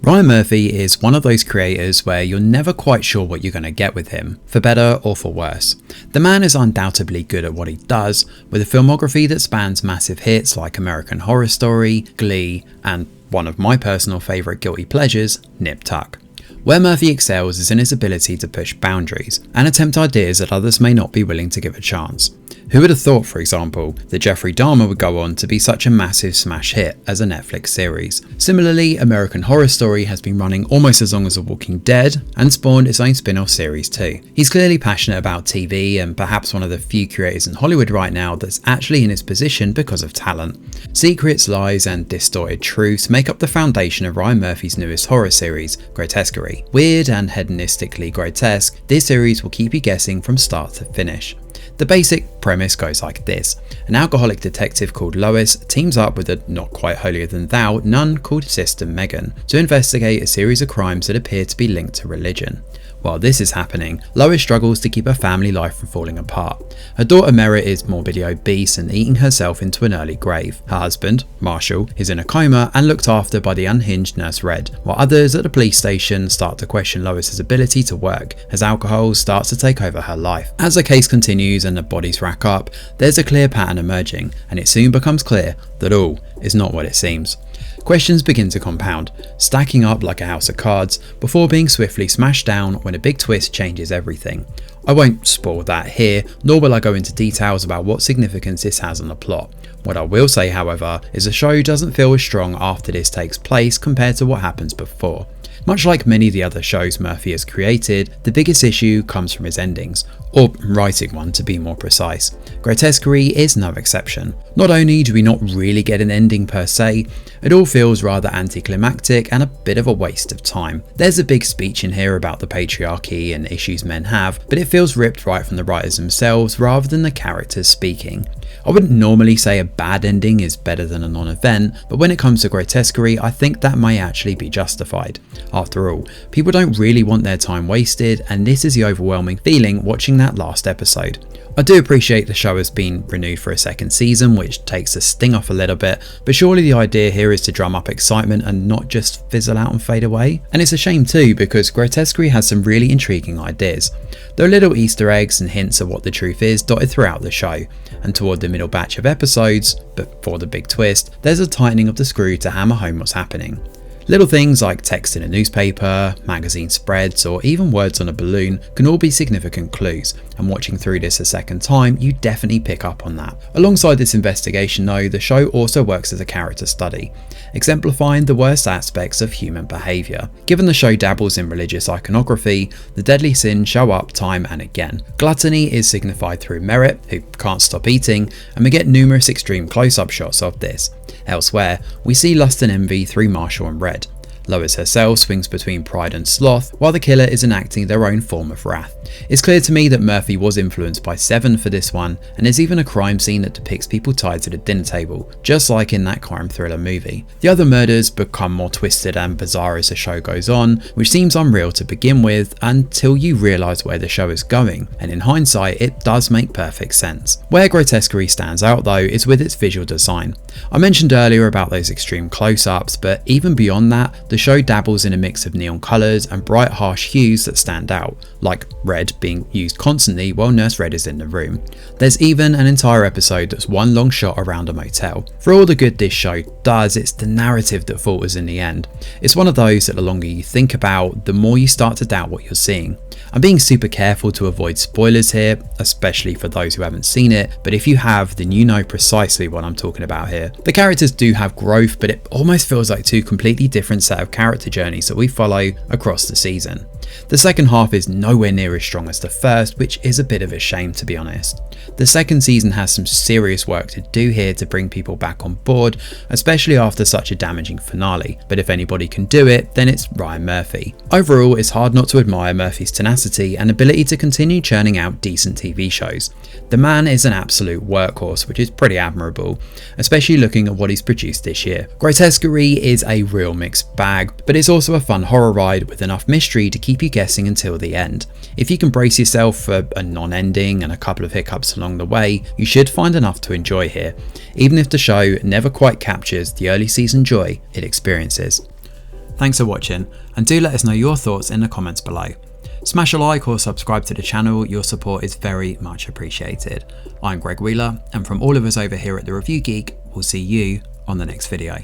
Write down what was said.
Ryan Murphy is one of those creators where you're never quite sure what you're going to get with him, for better or for worse. The man is undoubtedly good at what he does, with a filmography that spans massive hits like American Horror Story, Glee, and one of my personal favourite guilty pleasures, Nip Tuck. Where Murphy excels is in his ability to push boundaries and attempt ideas that others may not be willing to give a chance. Who would have thought, for example, that Jeffrey Dahmer would go on to be such a massive smash hit as a Netflix series? Similarly, American Horror Story has been running almost as long as The Walking Dead and spawned its own spin-off series too. He's clearly passionate about TV and perhaps one of the few creators in Hollywood right now that's actually in his position because of talent. Secrets, lies and distorted truths make up the foundation of Ryan Murphy's newest horror series, Grotesquerie. Weird and hedonistically grotesque, this series will keep you guessing from start to finish. The basic premise goes like this. An alcoholic detective called Lois teams up with a not quite holier than thou nun called Sister Megan to investigate a series of crimes that appear to be linked to religion. While this is happening, Lois struggles to keep her family life from falling apart. Her daughter Merritt is morbidly obese and eating herself into an early grave. Her husband, Marshall, is in a coma and looked after by the unhinged Nurse Red, while others at the police station start to question Lois's ability to work as alcohol starts to take over her life. As the case continues and the bodies rack up, there's a clear pattern emerging, and it soon becomes clear that all is not what it seems. Questions begin to compound, stacking up like a house of cards before being swiftly smashed down when a big twist changes everything. I won't spoil that here, nor will I go into details about what significance this has on the plot. What I will say, however, is the show doesn't feel as strong after this takes place compared to what happens before. Much like many of the other shows Murphy has created, the biggest issue comes from his endings, or writing one to be more precise. Grotesquerie is no exception. Not only do we not really get an ending per se, it all feels rather anticlimactic and a bit of a waste of time. There's a big speech in here about the patriarchy and issues men have, but it feels ripped right from the writers themselves rather than the characters speaking. I wouldn't normally say a bad ending is better than a non-event, but when it comes to Grotesquerie, I think that may actually be justified. After all, people don't really want their time wasted, and this is the overwhelming feeling watching that last episode. I do appreciate the show has been renewed for a second season, which takes the sting off a little bit, but surely the idea here is to drum up excitement and not just fizzle out and fade away. And it's a shame too, because Grotesquerie has some really intriguing ideas. There are little Easter eggs and hints of what the truth is dotted throughout the show, and toward the middle batch of episodes, before the big twist, there's a tightening of the screw to hammer home what's happening. Little things like text in a newspaper, magazine spreads, or even words on a balloon can all be significant clues, and watching through this a second time, you definitely pick up on that. Alongside this investigation though, the show also works as a character study, exemplifying the worst aspects of human behaviour. Given the show dabbles in religious iconography, the deadly sins show up time and again. Gluttony is signified through Merritt, who can't stop eating, and we get numerous extreme close-up shots of this. Elsewhere, we see lust and envy through Marshall and Red. Lois herself swings between pride and sloth, while the killer is enacting their own form of wrath. It's clear to me that Murphy was influenced by Seven for this one, and there's even a crime scene that depicts people tied to the dinner table, just like in that crime thriller movie. The other murders become more twisted and bizarre as the show goes on, which seems unreal to begin with until you realise where the show is going, and in hindsight it does make perfect sense. Where Grotesquerie stands out though is with its visual design. I mentioned earlier about those extreme close-ups, but even beyond that, the show dabbles in a mix of neon colours and bright harsh hues that stand out, like red being used constantly while Nurse Red is in the room. There's even an entire episode that's one long shot around a motel. For all the good this show does, it's the narrative that falters in the end. It's one of those that the longer you think about, the more you start to doubt what you're seeing. I'm being super careful to avoid spoilers here, especially for those who haven't seen it, but if you have, then you know precisely what I'm talking about here. The characters do have growth, but it almost feels like two completely different set of character journeys that we follow across the season. The second half is nowhere near as strong as the first, which is a bit of a shame to be honest. The second season has some serious work to do here to bring people back on board, especially after such a damaging finale, but if anybody can do it, then it's Ryan Murphy. Overall, it's hard not to admire Murphy's tenacity and ability to continue churning out decent TV shows. The man is an absolute workhorse, which is pretty admirable, especially looking at what he's produced this year. Grotesquerie is a real mixed bag, but it's also a fun horror ride with enough mystery to keep you guessing until the end. If you can brace yourself for a non-ending and a couple of hiccups along the way, you should find enough to enjoy here, even if the show never quite captures the early season joy it experiences. Thanks for watching, and do let us know your thoughts in the comments below. Smash a like or subscribe to the channel, your support is very much appreciated. I'm Greg Wheeler, and from all of us over here at The Review Geek, we'll see you on the next video.